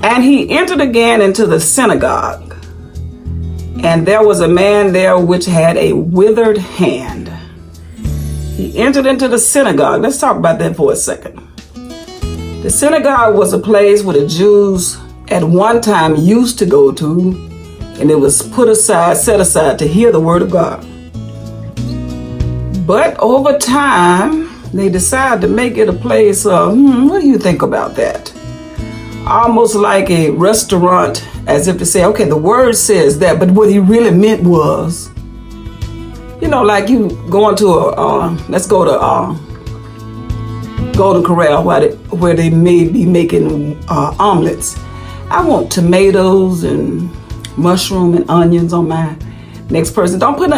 And he entered again into the synagogue, and there was a man there which had a withered hand. He entered into the synagogue. Let's talk about that for a second. The synagogue was a place where the Jews at one time used to go to, and it was set aside to hear the word of God. But over time, they decided to make it a place of, what do you think about that? Almost like a restaurant, as if to say, okay, the word says that, but what he really meant was, like you going to let's go to Golden Corral where they may be making omelets. I want tomatoes and mushroom and onions on my next person. Don't put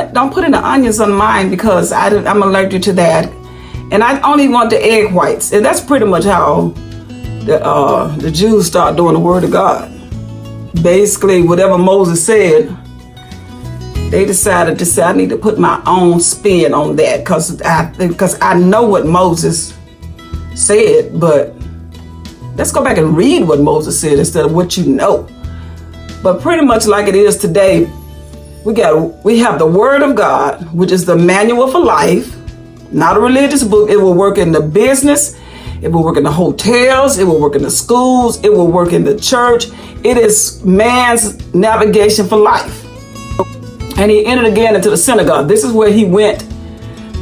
in the onions on mine because I'm allergic to that. And I only want the egg whites. And that's pretty much how the Jews start doing the word of God. Basically, whatever Moses said, they decided to say, I need to put my own spin on that because I know what Moses said, but let's go back and read what Moses said instead of what you know. But pretty much like it is today, we have the Word of God, which is the manual for life, not a religious book. It will work in the business. It will work in the hotels. It will work in the schools. It will work in the church. It is man's navigation for life. And he entered again into the synagogue. This is where he went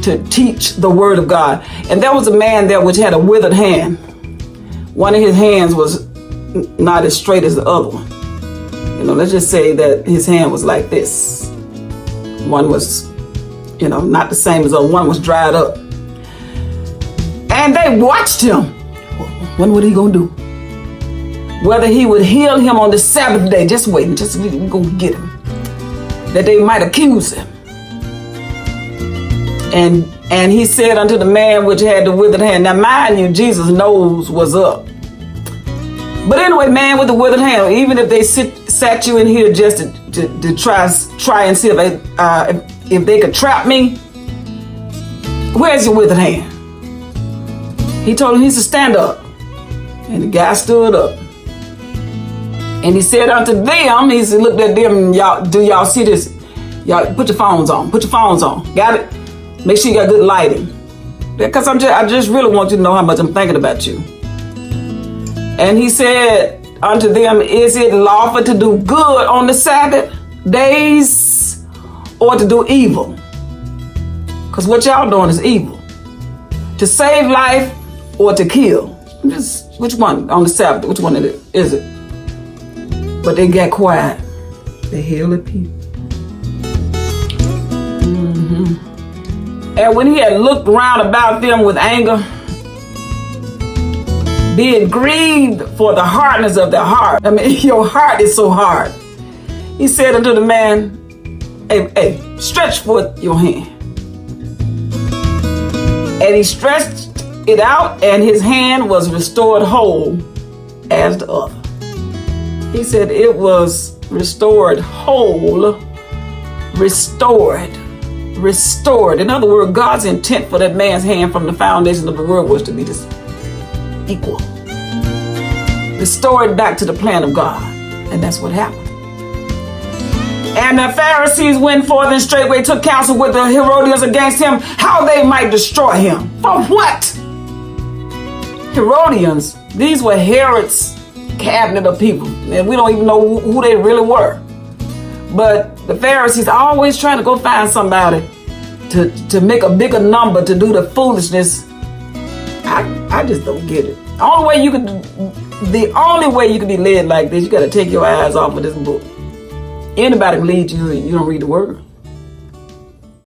to teach the word of God. And there was a man there which had a withered hand. One of his hands was not as straight as the other one. Let's just say that his hand was like this. One was, not the same as the other. One was dried up. And they watched him. What he gonna do? Whether he would heal him on the Sabbath day. Just waiting. We're gonna get him. That they might accuse him. And he said unto the man which had the withered hand. Now mind you, Jesus' nose was up. But anyway, man with the withered hand, even if they sat you in here just to try and see if they could trap me, where's your withered hand? He told him he's to stand up. And the guy stood up. And he said unto them, he said, looked at them, do y'all see this? Y'all put your phones on. Got it? Make sure you got good lighting. Because I just really want you to know how much I'm thinking about you. And he said unto them, is it lawful to do good on the Sabbath days or to do evil? Because what y'all doing is evil. To save life or to kill. Which one on the Sabbath? Which one is it? But they got quiet. They held the people. And when he had looked round about them with anger, being grieved for the hardness of their heart. Your heart is so hard. He said unto the man, hey, stretch forth your hand. And he stretched it out, and his hand was restored whole as the other. He said it was restored whole, restored. In other words, God's intent for that man's hand from the foundation of the world was to be just equal. Restored back to the plan of God. And that's what happened. And the Pharisees went forth and straightway took counsel with the Herodians against him, how they might destroy him. For what? Herodians, these were Herod's cabinet of people. And we don't even know who they really were. But the Pharisees are always trying to go find somebody to make a bigger number to do the foolishness. I just don't get it. The only way you can be led like this, you got to take your eyes off of this book. Anybody can lead you, you don't read the word.